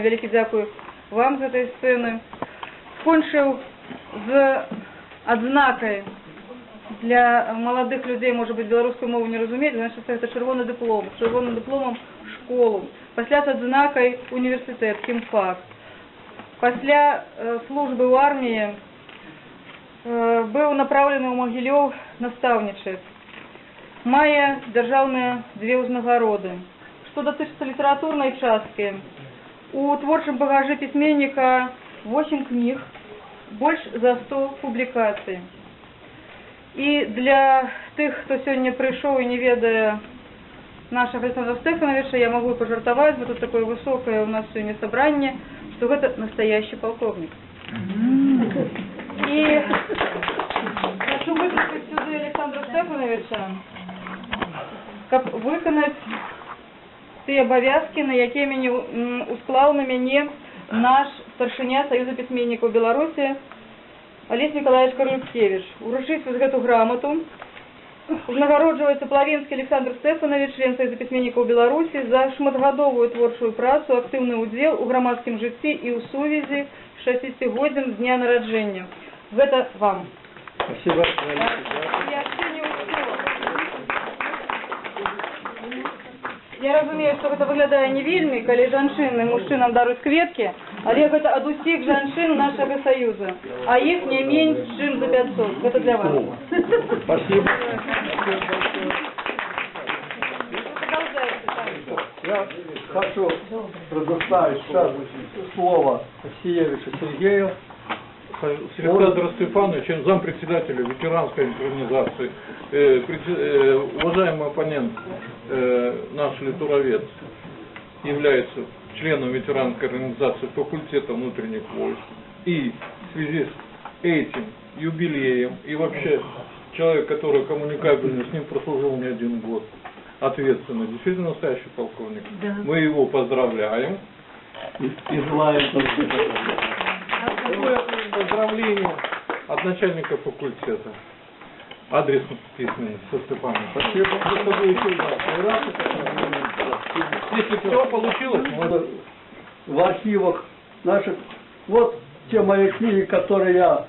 велике дякую вам за этой сцены. Скончив з адзнакой для молодых людей, может быть, белорусскую мову не разумець, значит, это червоный диплом, с червоным дипломом школу. Пасля з адзнакой университет, химфак. Пасля службы в армии был направлены ў Могилёв наставничать. Мае дзяржаўныя две ўзнагароды. Что датычыцца литературной частки, у творчым багажы письменника 8 книг, больше за 100 публикаций. И для тех, кто сегодня пришел и не ведая нашего Александра Стефановича, я могу пожартовать, вот тут такое высокое у нас сегодня собрание, что это настоящий полковник. И хочу выкликать сюда Александра Стефановича, как выконать те обовязки, на якія мяне усклаў на мяне наш старшыня Союза письменников Беларуси Олесь Николаевич Карлюцкевич. Уручыць вось гэту грамоту узнагароджваецца Плавінскі Александр Стефанович, член Союза письменников Беларуси, за шматгадовую творчую працу, актыўны ўдзел у грамадскім жыцці і ў сувязі 60-годдзям з дня нараджэння. Гэта вам. Спасибо. Я разумею, што гэта выглядае не вельмі, калі жанчыны мужчынам даруць кветкі, але гэта ад усіх жанчын нашага Саюза, а іх не менш, чым за 500. Гэта для вас. Спасибо. Я хочу предоставить сейчас слово Овсеевичу Сергею. Александр Стефанович, зампредседателя ветеранской организации, уважаемый оппонент, наш литуровед, является членом ветеранской организации факультета внутренних войск. И в связи с этим юбилеем, и вообще человек, который коммуникабельный, с ним прослужил не 1 год, ответственный, действительно настоящий полковник, да. Мы его поздравляем и желаем поздравление от начальника факультета. Адрес письменный со Степаном. Спасибо. Если все получилось, в архивах наших, вот те мои книги, которые я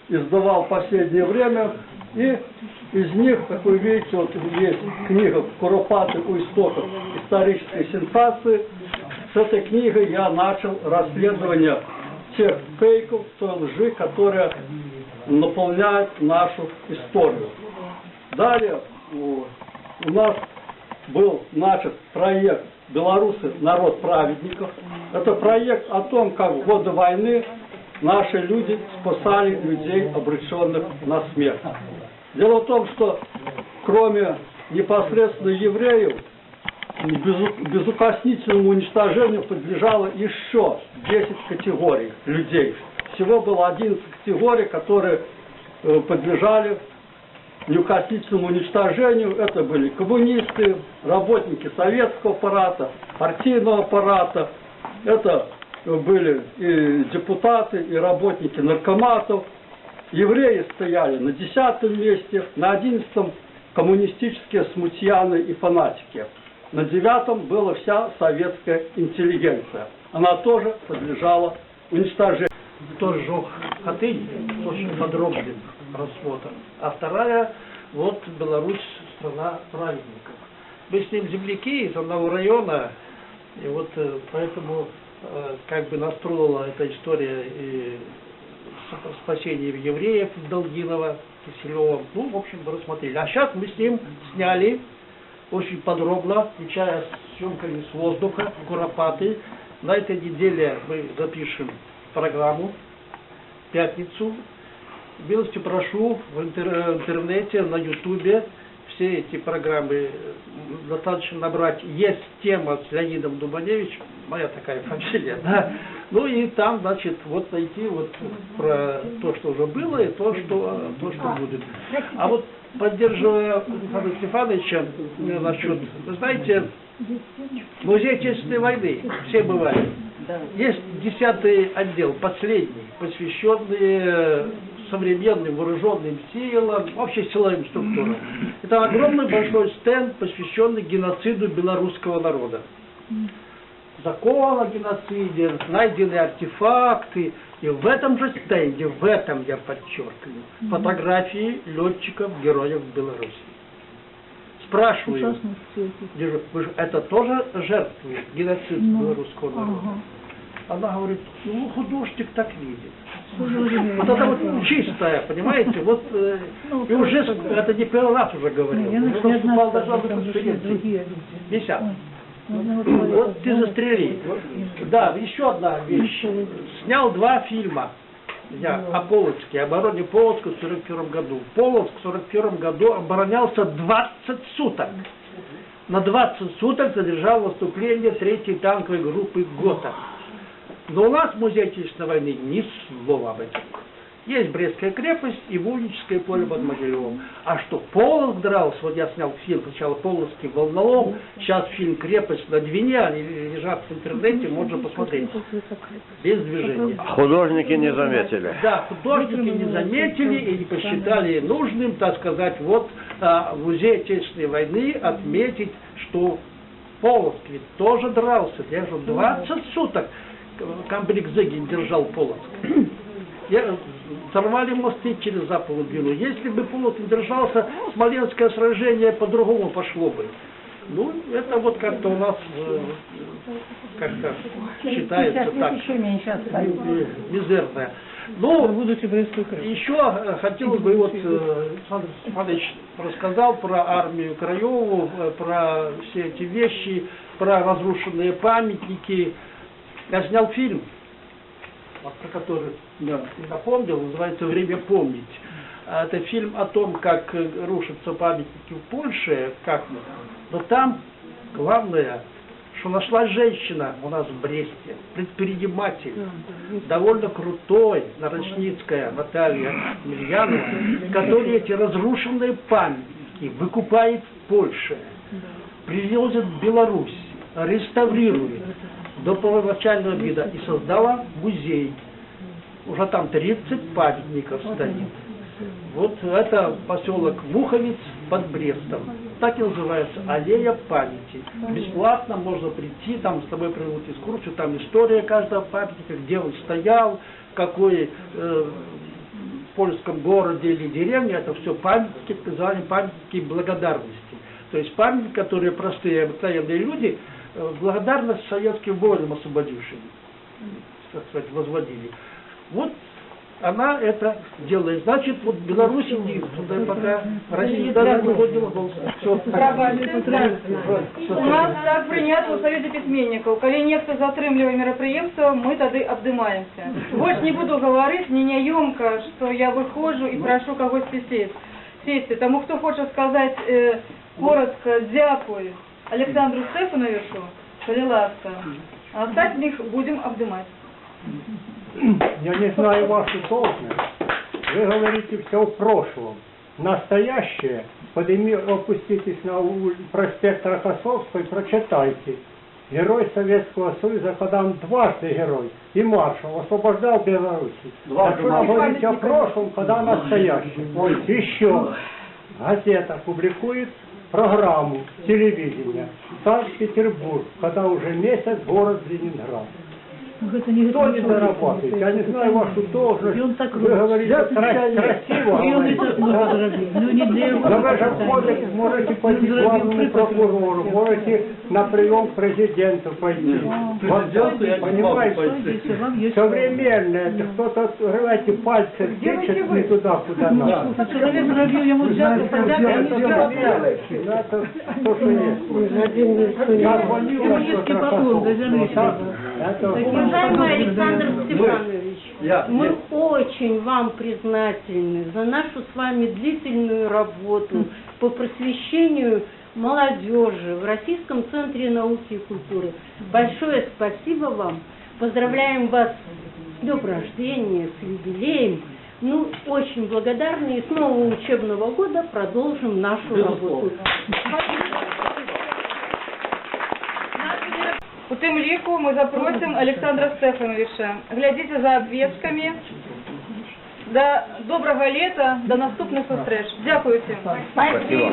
издавал в последнее время, и из них, как вы видите, вот есть книга «Куропаты у истоков исторической сенсации». С этой книгой я начал расследование тех фейков, той лжи, которая наполняет нашу историю. Далее у нас был начат проект «Белорусы. Народ праведников». Это проект о том, как в годы войны наши люди спасали людей, обреченных на смерть. Дело в том, что кроме непосредственно евреев, безукоснительному уничтожению подлежало еще 10 категорий людей. Всего было 11 категорий, которые подлежали неукоснительному уничтожению. Это были коммунисты, работники советского аппарата, партийного аппарата. Это были и депутаты, и работники наркоматов. Евреи стояли на 10-м месте, на 11-м коммунистические смутьяны и фанатики. На 9-м была вся советская интеллигенция. Она тоже подлежала уничтожению. Кто сжег Хатынь, очень подробный рассмотр. А вторая, вот Беларусь, страна праведников. Мы с ним земляки из одного района, и вот поэтому как бы настроила эта история и спасение евреев Долгинова, Киселева. Ну, в общем, рассмотрели. А сейчас мы с ним сняли очень подробно, включая съемками с воздуха, Куропаты. На этой неделе мы запишем программу в пятницу. Милостью прошу в интернете, на ютубе все эти программы достаточно набрать. Есть тема с Леонидом Дубаневичем, моя такая фамилия, да. Ну и там, значит, вот найти вот про то, что уже было, и то, что будет. А вот поддерживая Александра Стефановича насчет, вы знаете, музей Отечественной войны, все бывают. Есть 10-й отдел, последний, посвященный современным вооруженным силам, вообще силовым структурам. Это огромный большой стенд, посвященный геноциду белорусского народа. закон о геноциде, найдены артефакты. И в этом же стенде, в этом я подчеркиваю, фотографии летчиков, героев Беларуси. Спрашиваю, вы же это тоже жертвы геноцида белорусского народа? Она говорит, ну художник так видит. Вот это вот чистое, понимаете, вот и уже это не первый раз уже говорил. Уже выступал даже об этом конференции. 10. Вот ты застрели. Да, еще одна вещь. Снял 2 фильма. Я о Полоцке, обороне Полоцка в 1941 году. Полоцк в 1941 году оборонялся 20 суток. На 20 суток задержал наступление 3-й танковой группы ГОТА. Но у нас в Музее Отечественной войны ни слова об этом. Есть Брестская крепость и Вуническое поле под Могилевым. А что Полоцк дрался, вот я снял фильм, сначала Полоцкий волнолом, сейчас фильм «Крепость на Двине», они лежат в интернете, можно посмотреть. Без движения. Художники не заметили. Да, художники не заметили и не посчитали нужным, так сказать, вот в Музее Отечественной войны отметить, что Полоцк ведь тоже дрался, держал 20 суток. Комбриг Зыгин держал Полоцк. Сорвали мосты через Западную Двину. Если бы Полоцк не держался, Смоленское сражение по-другому пошло бы. Ну, это вот как-то у нас как-то считается так. Еще меньше остается. Мизерное. Ну, еще хотелось бы, вот Александр Степанович рассказал про армию Краеву, про все эти вещи, про разрушенные памятники. Я снял фильм, про который не напомнил, называется «Время помнить». Это фильм о том, как рушатся памятники в Польше, но там главное, что нашлась женщина у нас в Бресте, предприниматель, довольно крутой, Нарочницкая Наталья Емельянова, которая эти разрушенные памятники выкупает в Польше, привозит в Беларусь, реставрирует до первоначального вида и создала музей. Уже там 30 памятников стоит. Вот это поселок Муховец под Брестом. Так и называется «Аллея памяти». Бесплатно можно прийти, там с тобой проведут экскурсию, там история каждого памятника, где он стоял, в какой польском городе или деревне. Это все памятники, так называемые памятники благодарности. То есть памятники, которые простые обыкновенные люди благодарность советским воинам освободившим, так сказать, возводили. Вот она это делает. Значит, вот в Беларуси не пока Россия даже не вводила голос. У нас так прийнято у Союзе письменников. Коли нехто затрымлівае мерапрыемства, мы тады абдымаемся. Больше не буду говорить, мне няёмка, что я выхожу и прошу кагосьці сесть. Тому, кто хочет сказать коротко «Дякую» Александру Стефановичу, коли ласка, а остальных будем обдымать. Я не знаю вашу должность. Вы говорите все в прошлом. Настоящее, опуститесь на проспект Рокоссовской, прочитайте. Герой Советского Союза, когда он дважды герой, и маршал, освобождал Беларусь. А что говорить о прошлом, когда настоящее? Еще газета публикует программу телевидения «Санкт-Петербург», когда уже месяц город Ленинград. Кто не зарабатывает? Я не знаю вашу должность. Вы говорите красиво. Но вы же ходите, можете пойти к главному прокурору, можете на прием к президенту пойти. Понимаете? Современно это кто-то, говорите, пальцы тычет не туда, куда надо. Это то, что есть. Я звонил Уважаемый Александр Степанович, мы очень вам признательны за нашу с вами длительную работу по просвещению молодежи в Российском центре науки и культуры. Большое спасибо вам. Поздравляем вас с днем рождения, с юбилеем. Ну, очень благодарны. И с нового учебного года продолжим нашу работу. У тым ліку мы запросим Александра Стефановича. Глядзіце за абвесткамі. До добрага лета, до наступных сустрэч. Дзякуйце. Спасибо.